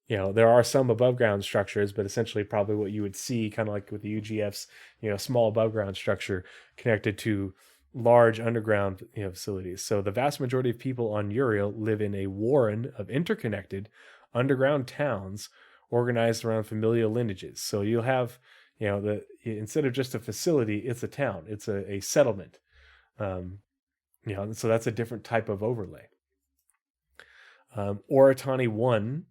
[SPEAKER 1] there are some above ground structures, but essentially probably what you would see, kind of like with the UGFs, small above ground structure connected to large underground facilities. So the vast majority of people on Uriel live in a warren of interconnected underground towns organized around familial lineages. So you'll have, instead of just a facility, it's a town, it's a settlement. So that's a different type of overlay. Oratani 1,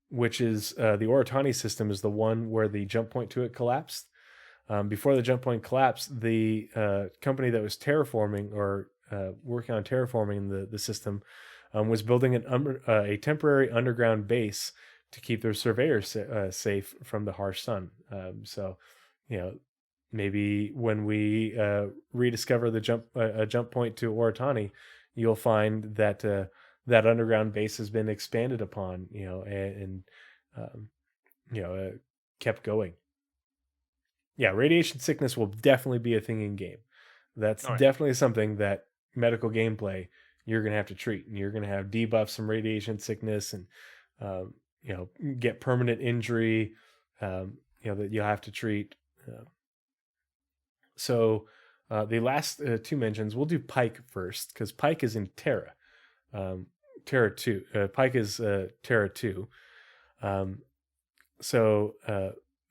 [SPEAKER 1] which is the Oratani system, is the one where the jump point to it collapsed. Before the jump point collapsed, the company that was terraforming or working on terraforming the system was building a temporary underground base to keep their surveyors safe from the harsh sun. So, maybe when we rediscover the jump point to Oratani, you'll find that that underground base has been expanded upon, and kept going. Yeah, radiation sickness will definitely be a thing in game. That's definitely something that medical gameplay you're going to have to treat, and you're going to have debuffs from radiation sickness, and get permanent injury, that you'll have to treat. So the last two mentions, we'll do Pike first, because Pike is in Terra. Terra 2. Pike is Terra 2.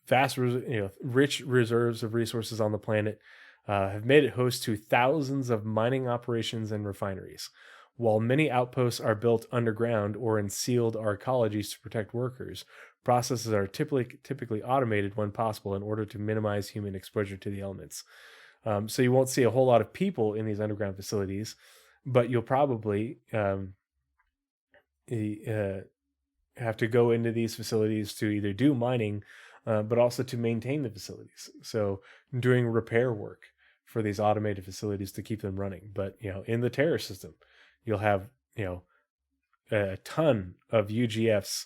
[SPEAKER 1] Vast, rich reserves of resources on the planet have made it host to thousands of mining operations and refineries. While many outposts are built underground or in sealed arcologies to protect workers, processes are typically automated when possible in order to minimize human exposure to the elements. So you won't see a whole lot of people in these underground facilities, but you'll probably have to go into these facilities to either do mining, but also to maintain the facilities. So doing repair work for these automated facilities to keep them running. But in the Terra system, you'll have a ton of UGFs,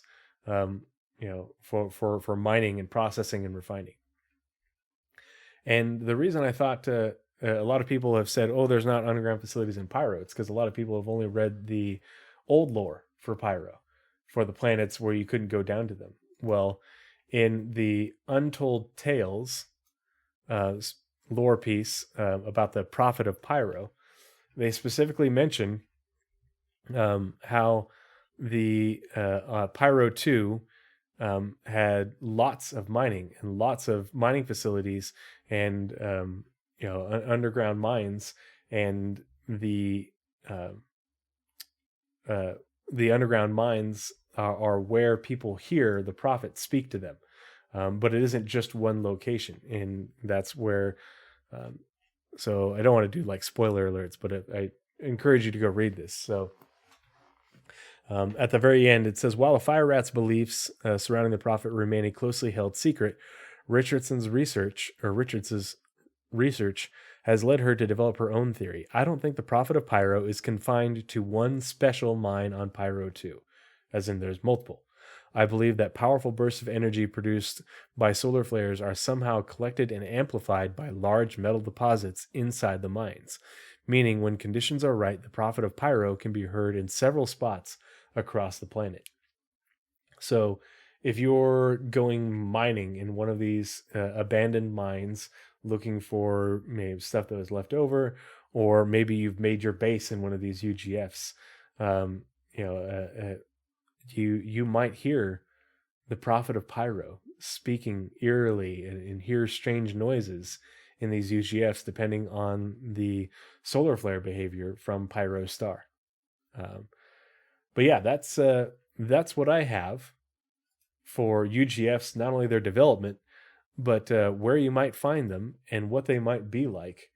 [SPEAKER 1] for mining and processing and refining. And the reason I thought a lot of people have said, oh, there's not underground facilities in Pyro, it's because a lot of people have only read the old lore for Pyro, for the planets where you couldn't go down to them. Well, in the Untold Tales lore piece about the Prophet of Pyro, they specifically mention how the Pyro 2 had lots of mining and lots of mining facilities and underground mines, and the underground mines are where people hear the prophet speak to them. But it isn't just one location, and that's where. So I don't want to do like spoiler alerts, but I encourage you to go read this. So at the very end, it says, while a fire rat's beliefs surrounding the prophet remain a closely held secret, Richardson's research has led her to develop her own theory. I don't think the prophet of Pyro is confined to one special mine on Pyro 2, as in there's multiple. I believe that powerful bursts of energy produced by solar flares are somehow collected and amplified by large metal deposits inside the mines, meaning when conditions are right, the prophet of Pyro can be heard in several spots across the planet. So if you're going mining in one of these abandoned mines, looking for maybe stuff that was left over, or maybe you've made your base in one of these UGFs, you might hear the prophet of Pyro speaking eerily and hear strange noises in these UGFs, depending on the solar flare behavior from Pyro Star. But yeah, that's what I have for UGFs, not only their development, but where you might find them and what they might be like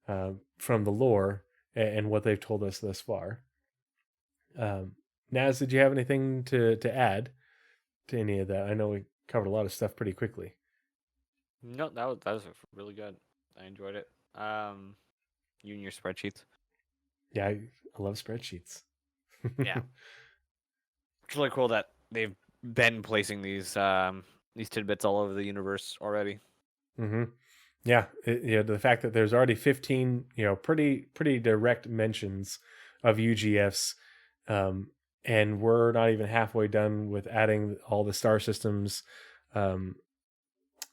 [SPEAKER 1] from the lore and what they've told us thus far. Naz, did you have anything to add to any of that? I know we covered a lot of stuff pretty quickly.
[SPEAKER 2] No, that was really good. I enjoyed it. You and your spreadsheets.
[SPEAKER 1] Yeah, I love spreadsheets.
[SPEAKER 2] Yeah, it's really cool that they've been placing these tidbits all over the universe already.
[SPEAKER 1] Mm-hmm. Yeah, the fact that there's already 15, pretty direct mentions of UGFs, and we're not even halfway done with adding all the star systems onto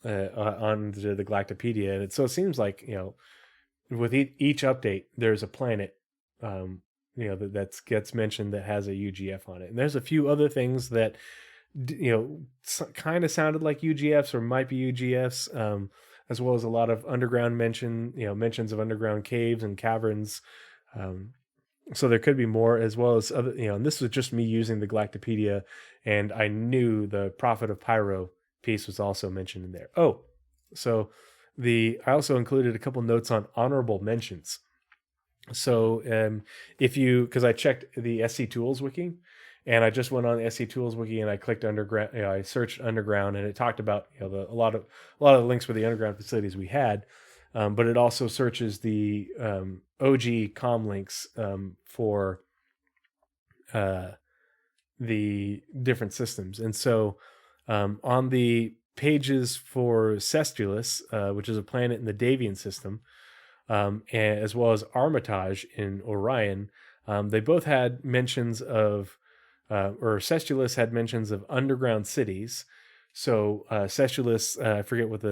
[SPEAKER 1] the Galactopedia. And so it seems like, with each update, there's a planet, that gets mentioned that has a UGF on it. And there's a few other things that, kind of sounded like UGFs or might be UGFs, as well as a lot of underground mentions of underground caves and caverns. So there could be more, as well as other, and this was just me using the Galactopedia, and I knew the Prophet of Pyro piece was also mentioned in there. Oh, so I also included a couple notes on honorable mentions. So because I checked the SC Tools wiki, and I just went on the SC Tools wiki and I clicked underground, I searched underground, and it talked about a lot of the links for the underground facilities we had. But it also searches the OG com links for the different systems. And so on the pages for Cestulus, which is a planet in the Davian system, as well as Armitage in Orion, they both had mentions of, or Cestulus had mentions of underground cities. So Cestulus, I forget what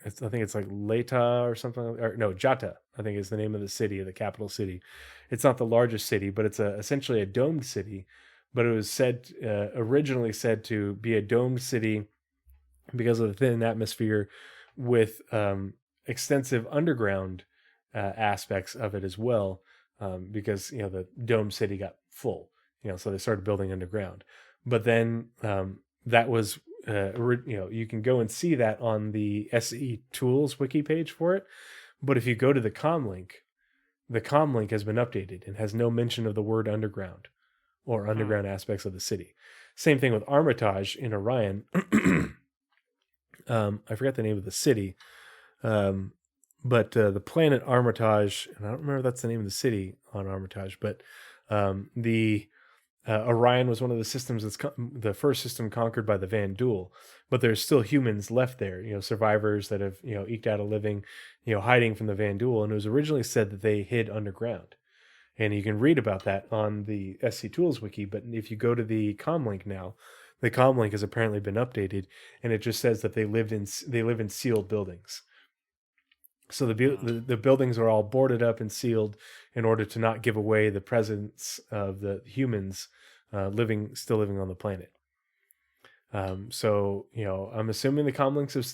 [SPEAKER 1] I think it's like Leta or something, or no, Jata, I think is the name of the city, the capital city. It's not the largest city, but it's essentially a domed city. But it was originally said to be a domed city because of the thin atmosphere, with extensive underground aspects of it as well, because the domed city got full, so they started building underground. But then that was you can go and see that on the SE Tools wiki page for it. But if you go to the com link has been updated and has no mention of the word underground or underground aspects of the city. Same thing with Armitage in Orion. I forgot the name of the city, but the planet Armitage, and I don't remember if that's the name of the city on Armitage, but the Orion was one of the systems that's the first system conquered by the Vanduul, but there's still humans left there, survivors that have, eked out a living, hiding from the Vanduul. And it was originally said that they hid underground. And you can read about that on the SC Tools wiki. But if you go to the comlink now, the comlink has apparently been updated, and it just says that they live in sealed buildings. So the buildings are all boarded up and sealed in order to not give away the presence of the humans still living on the planet. So I'm assuming the comlinks have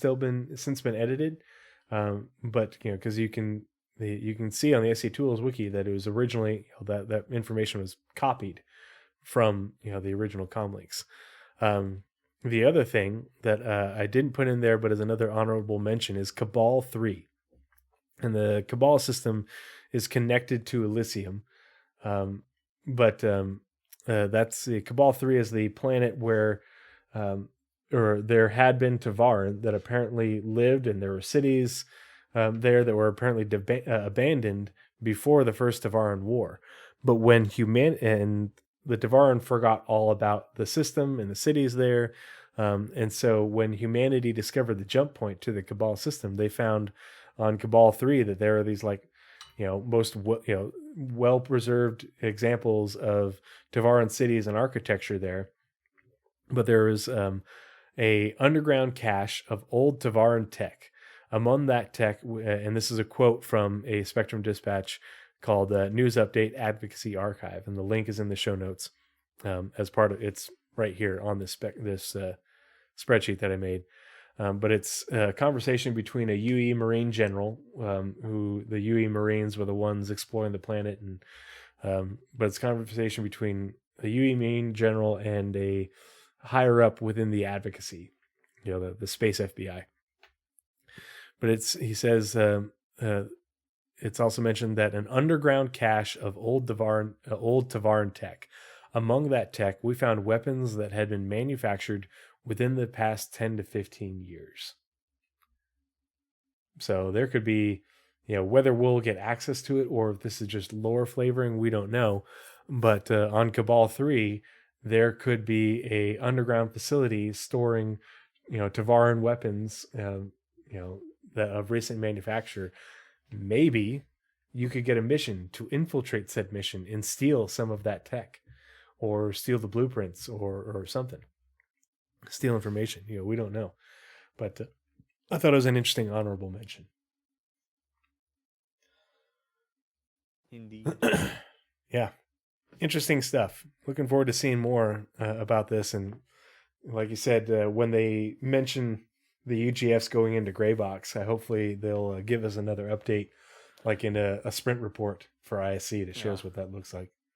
[SPEAKER 1] since been edited, but because you can see on the SC Tools wiki that it was originally that information was copied from the original comlinks. The other thing that I didn't put in there, but as another honorable mention, is Cabal 3. And the Cabal system is connected to Elysium. But that's the Cabal 3 is the planet where, or there had been Tavaran that apparently lived, and there were cities there that were apparently abandoned before the first Tavaran War. But when the Tavaran forgot all about the system and the cities there. And so when humanity discovered the jump point to the Cabal system, they found on Cabal 3 that there are these most well preserved examples of Tavaran cities and architecture there. But there is a underground cache of old Tavaran tech. Among that tech, and this is a quote from a Spectrum Dispatch called News Update Advocacy Archive, and the link is in the show notes as part of it's right here on this spreadsheet that I made. But it's a conversation between a UE Marine general, who the UE Marines were the ones exploring the planet, and but it's a conversation between a UE Marine general and a higher up within the advocacy, the space FBI. But he says it's also mentioned that an underground cache of old Tavaran tech. Among that tech, we found weapons that had been manufactured within the past 10 to 15 years. So there could be, whether we'll get access to it or if this is just lore flavoring, we don't know. But on Cabal 3, there could be a underground facility storing, Tavaran weapons, that of recent manufacture. Maybe you could get a mission to infiltrate said mission and steal some of that tech, or steal the blueprints, or something. Steal information. We don't know, but I thought it was an interesting honorable mention.
[SPEAKER 2] Indeed.
[SPEAKER 1] Yeah, interesting stuff. Looking forward to seeing more about this. And like you said, when they mention the UGFs going into Greybox, hopefully they'll give us another update, like in a sprint report for ISC that shows what that looks like.